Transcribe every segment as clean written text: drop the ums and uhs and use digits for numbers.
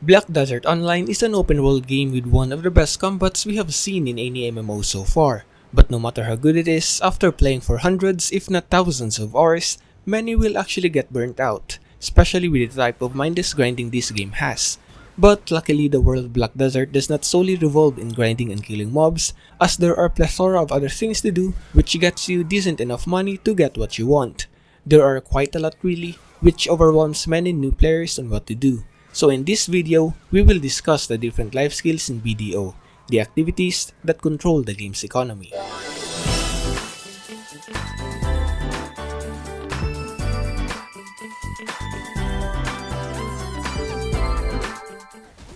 Black Desert Online is an open-world game with one of the best combats we have seen in any MMO so far. But no matter how good it is, after playing for hundreds if not thousands of hours, many will actually get burnt out, especially with the type of mindless grinding this game has. But luckily the world of Black Desert does not solely revolve in grinding and killing mobs, as there are plethora of other things to do which gets you decent enough money to get what you want. There are quite a lot really, which overwhelms many new players on what to do. So in this video, we will discuss the different life skills in BDO, the activities that control the game's economy.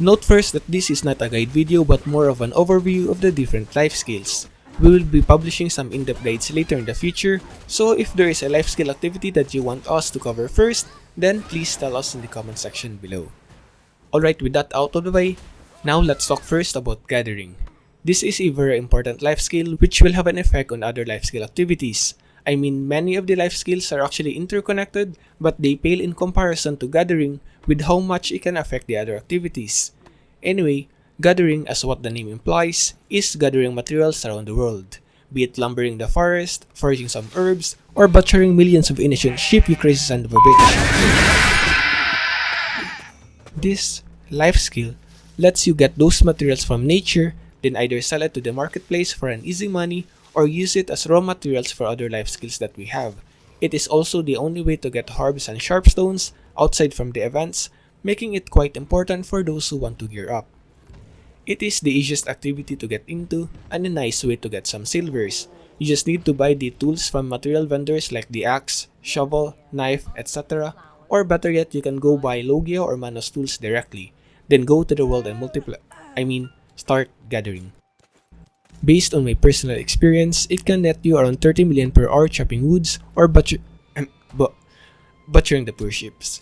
Note first that this is not a guide video but more of an overview of the different life skills. We will be publishing some in-depth guides later in the future, so if there is a life skill activity that you want us to cover first, then please tell us in the comment section below. Alright, with that out of the way, now let's talk first about gathering. This is a very important life skill which will have an effect on other life skill activities. I mean, many of the life skills are actually interconnected, but they pale in comparison to gathering with how much it can affect the other activities. Anyway, gathering, as what the name implies, is gathering materials around the world, be it lumbering the forest, foraging some herbs, or butchering millions of innocent sheep, you crazy son of a bitch. This life skill lets you get those materials from nature, then either sell it to the marketplace for an easy money or use it as raw materials for other life skills that we have. It is also the only way to get herbs and sharp stones outside from the events, making it quite important for those who want to gear up. It is the easiest activity to get into and a nice way to get some silvers. You just need to buy the tools from material vendors like the axe, shovel, knife, etc. Or better yet, you can go buy Logia or Manos tools directly, then go to the world and start gathering. Based on my personal experience, it can net you around 30 million per hour chopping woods or butchering the poor ships.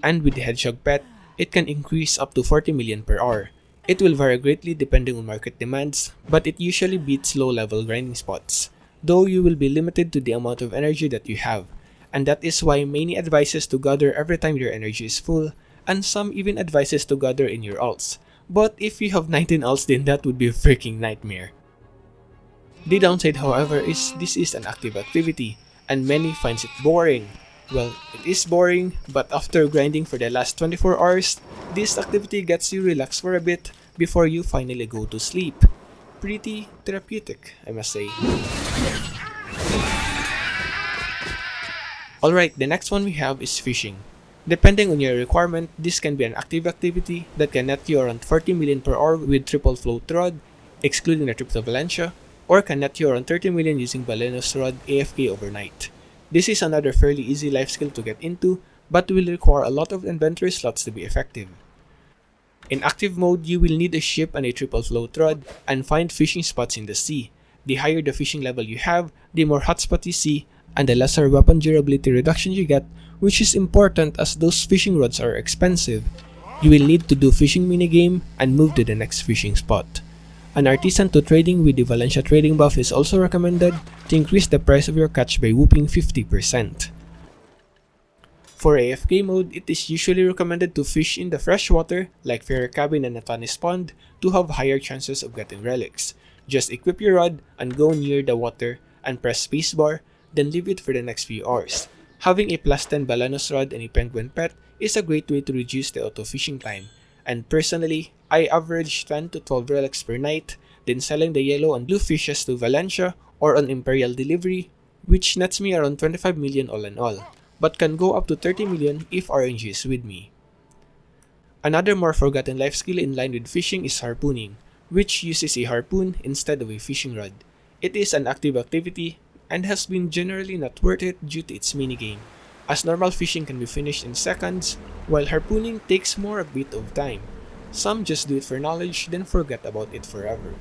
And with the hedgehog pet, it can increase up to 40 million per hour. It will vary greatly depending on market demands, but it usually beats low-level grinding spots, though you will be limited to the amount of energy that you have. And that is why many advises to gather every time your energy is full, and some even advises to gather in your alts. But if you have 19 alts, then that would be a freaking nightmare. The downside, however, is this is an active activity, and many finds it boring. Well, it is boring, but after grinding for the last 24 hours, this activity gets you relaxed for a bit before you finally go to sleep. Pretty therapeutic, I must say. Alright, the next one we have is fishing. Depending on your requirement, this can be an active activity that can net you around 40 million per hour with triple float rod, excluding the trip to Valencia, or can net you around 30 million using Balenos rod AFK overnight. This is another fairly easy life skill to get into, but will require a lot of inventory slots to be effective. In active mode, you will need a ship and a triple float rod and find fishing spots in the sea. The higher the fishing level you have, the more hotspot you see, and the lesser weapon durability reduction you get, which is important as those fishing rods are expensive. You will need to do fishing minigame and move to the next fishing spot. An artisan to trading with the Valencia trading buff is also recommended to increase the price of your catch by whooping 50%. For AFK mode, it is usually recommended to fish in the fresh water like Fairy Cabin and Natanis Pond to have higher chances of getting relics. Just equip your rod and go near the water and press spacebar, then leave it for the next few hours. Having a plus 10 Balanos rod and a penguin pet is a great way to reduce the auto fishing time. And personally, I average 10 to 12 relics per night, then selling the yellow and blue fishes to Valencia or on Imperial delivery, which nets me around 25 million all in all, but can go up to 30 million if RNG is with me. Another more forgotten life skill in line with fishing is harpooning, which uses a harpoon instead of a fishing rod. It is an active activity and has been generally not worth it due to its minigame, as normal fishing can be finished in seconds, while harpooning takes more a bit of time. Some just do it for knowledge, then forget about it forever.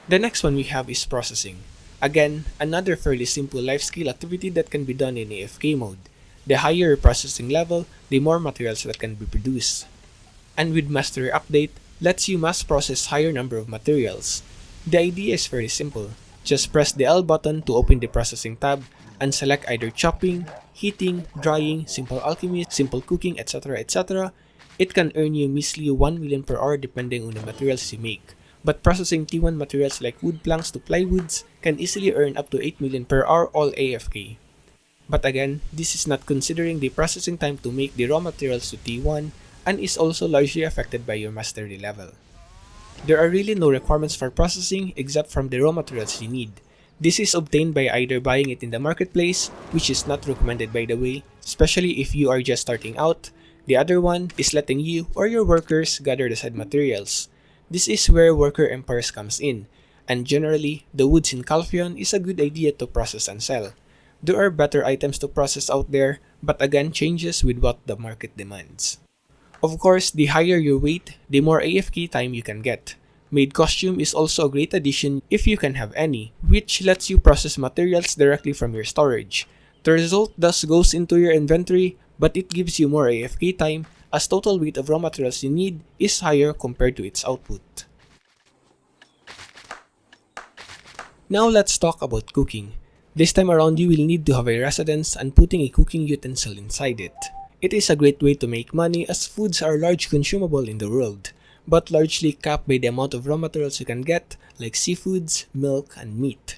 The next one we have is processing. Again, another fairly simple life skill activity that can be done in AFK mode. The higher your processing level, the more materials that can be produced. And with Mastery Update, lets you mass process higher number of materials. The idea is very simple. Just press the L button to open the processing tab, and select either chopping, heating, drying, simple alchemy, simple cooking, etc. etc., it can earn you measly 1 million per hour depending on the materials you make. But processing T1 materials like wood planks to plywoods can easily earn up to 8 million per hour all AFK. But again, this is not considering the processing time to make the raw materials to T1 and is also largely affected by your mastery level. There are really no requirements for processing except from the raw materials you need. This is obtained by either buying it in the marketplace, which is not recommended by the way, especially if you are just starting out. The other one is letting you or your workers gather the said materials. This is where worker empires comes in, and generally, the woods in Calpheon is a good idea to process and sell. There are better items to process out there, but again changes with what the market demands. Of course, the higher your weight, the more AFK time you can get. Made costume is also a great addition if you can have any, which lets you process materials directly from your storage. The result thus goes into your inventory, but it gives you more AFK time as total weight of raw materials you need is higher compared to its output. Now let's talk about cooking. This time around you will need to have a residence and putting a cooking utensil inside it. It is a great way to make money as foods are large consumable in the world, but largely capped by the amount of raw materials you can get like seafoods, milk, and meat.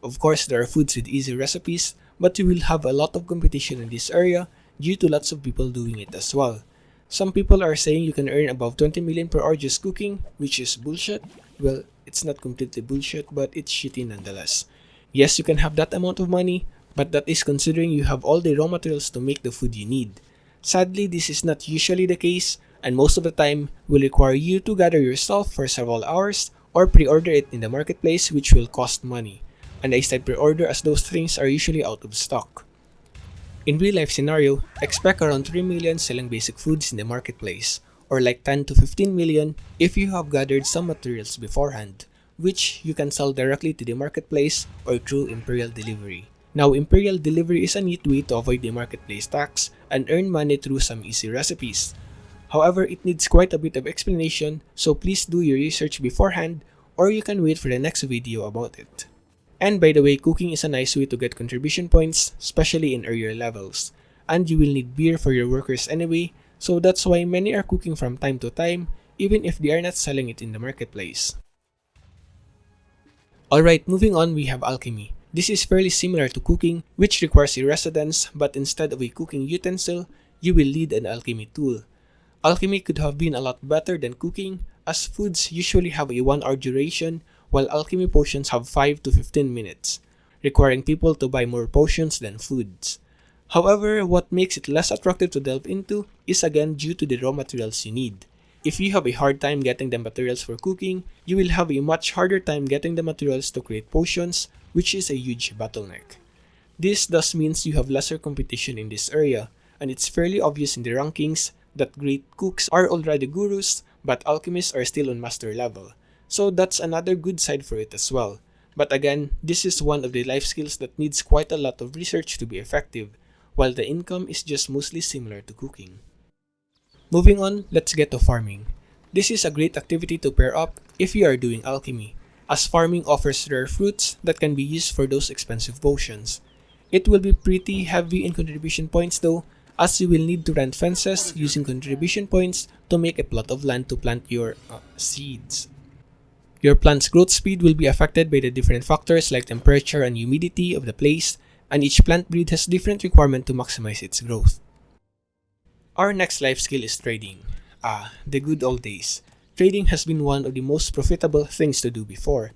Of course, there are foods with easy recipes, but you will have a lot of competition in this area due to lots of people doing it as well. Some people are saying you can earn above 20 million per hour just cooking, which is bullshit. Well, it's not completely bullshit, but it's shitty nonetheless. Yes, you can have that amount of money, but that is considering you have all the raw materials to make the food you need. Sadly, this is not usually the case, and most of the time will require you to gather yourself for several hours or pre-order it in the marketplace, which will cost money. And I said pre-order as those things are usually out of stock. In real life scenario, expect around 3 million selling basic foods in the marketplace, or like 10 to 15 million if you have gathered some materials beforehand, which you can sell directly to the marketplace or through Imperial Delivery. Now, Imperial Delivery is a neat way to avoid the marketplace tax and earn money through some easy recipes. However, it needs quite a bit of explanation, so please do your research beforehand or you can wait for the next video about it. And by the way, cooking is a nice way to get contribution points, especially in earlier levels. And you will need beer for your workers anyway, so that's why many are cooking from time to time, even if they are not selling it in the marketplace. Alright, moving on, we have alchemy. This is fairly similar to cooking, which requires a residence, but instead of a cooking utensil, you will need an alchemy tool. Alchemy could have been a lot better than cooking, as foods usually have a 1 hour duration, while alchemy potions have 5 to 15 minutes, requiring people to buy more potions than foods. However, what makes it less attractive to delve into is again due to the raw materials you need. If you have a hard time getting the materials for cooking, you will have a much harder time getting the materials to create potions, which is a huge bottleneck. This thus means you have lesser competition in this area, and it's fairly obvious in the rankings that great cooks are already gurus, but alchemists are still on master level. So that's another good side for it as well. But again, this is one of the life skills that needs quite a lot of research to be effective, while the income is just mostly similar to cooking. Moving on, let's get to farming. This is a great activity to pair up if you are doing alchemy, as farming offers rare fruits that can be used for those expensive potions. It will be pretty heavy in contribution points though, as you will need to rent fences using contribution points to make a plot of land to plant your seeds. Your plant's growth speed will be affected by the different factors like temperature and humidity of the place, and each plant breed has different requirements to maximize its growth. Our next life skill is trading. The good old days. Trading has been one of the most profitable things to do before.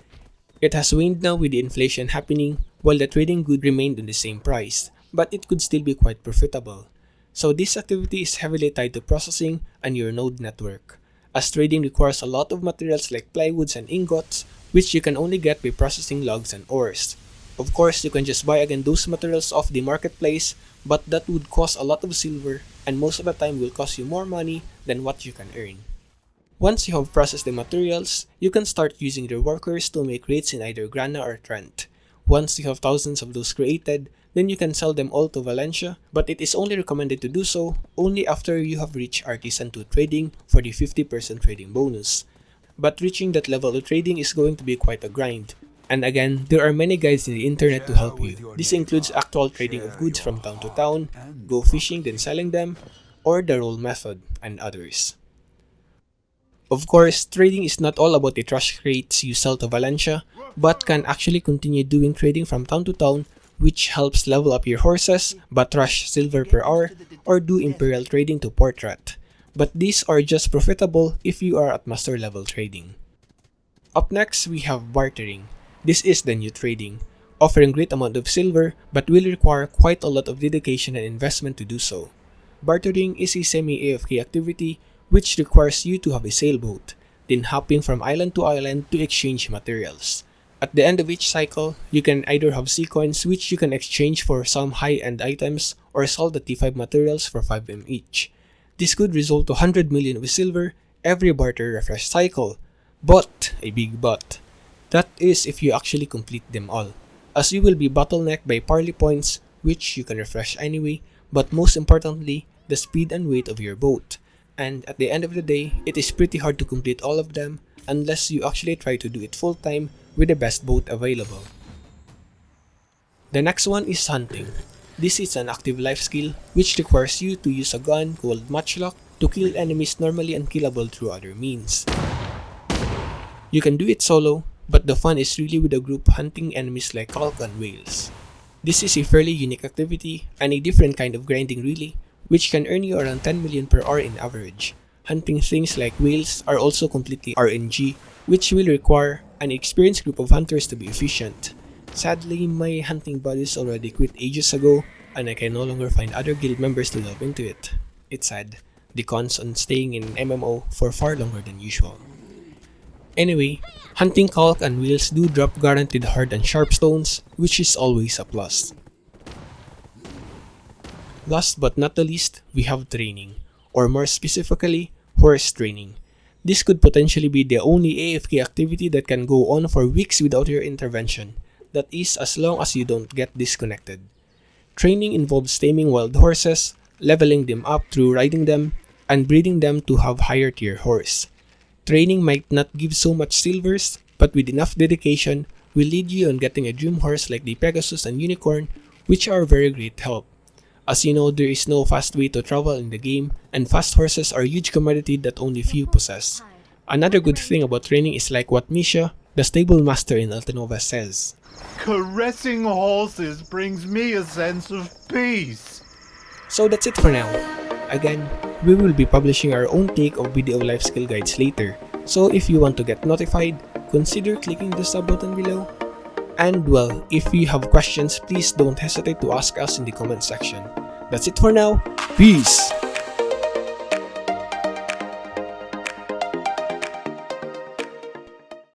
It has waned now with the inflation happening, while the trading good remained on the same price, but it could still be quite profitable. So this activity is heavily tied to processing and your node network, as trading requires a lot of materials like plywoods and ingots, which you can only get by processing logs and ores. Of course, you can just buy again those materials off the marketplace, but that would cost a lot of silver and most of the time will cost you more money than what you can earn. Once you have processed the materials, you can start using your workers to make rates in either Grana or Trent. Once you have thousands of those created, then you can sell them all to Valencia, but it is only recommended to do so only after you have reached Artisan 2 trading for the 50% trading bonus. But reaching that level of trading is going to be quite a grind. And again, there are many guides in the internet to help you. This includes actual trading of goods from town to town, go fishing then selling them, or the roll method, and others. Of course, trading is not all about the trash crates you sell to Valencia, but can actually continue doing trading from town to town, which helps level up your horses, batrash silver per hour, or do imperial trading to portrait. But these are just profitable if you are at master level trading. Up next, we have bartering. This is the new trading, offering great amount of silver but will require quite a lot of dedication and investment to do so. Bartering is a semi-AFK activity which requires you to have a sailboat, then hopping from island to island to exchange materials. At the end of each cycle, you can either have sea coins which you can exchange for some high-end items or sell the T5 materials for 5M each. This could result to 100 million of silver every barter refresh cycle, but, a big but, that is if you actually complete them all, as you will be bottlenecked by parley points which you can refresh anyway, but most importantly, the speed and weight of your boat. And at the end of the day, it is pretty hard to complete all of them unless you actually try to do it full time with the best boat available. The next one is hunting. This is an active life skill which requires you to use a gun called matchlock to kill enemies normally unkillable through other means. You can do it solo, but the fun is really with a group hunting enemies like elk and whales. This is a fairly unique activity and a different kind of grinding really, which can earn you around 10 million per hour in average. Hunting things like whales are also completely RNG, which will require an experienced group of hunters to be efficient. Sadly, my hunting buddies already quit ages ago, and I can no longer find other guild members to delve into it. It's sad. The cons on staying in MMO for far longer than usual. Anyway, hunting calc and wheels do drop guaranteed hard and sharp stones, which is always a plus. Last but not the least, we have training, or more specifically, horse training. This could potentially be the only AFK activity that can go on for weeks without your intervention. That is, as long as you don't get disconnected. Training involves taming wild horses, leveling them up through riding them, and breeding them to have higher tier horse. Training might not give so much silvers, but with enough dedication, will lead you on getting a dream horse like the Pegasus and Unicorn, which are very great help. As you know, there is no fast way to travel in the game, and fast horses are a huge commodity that only few possess. Another good thing about training is like what Misha, the stable master in Altanova, says. Caressing horses brings me a sense of peace. So that's it for now. Again, we will be publishing our own take of video life skill guides later, so if you want to get notified, consider clicking the sub button below. And well, if you have questions, please don't hesitate to ask us in the comment section. That's it for now. Peace!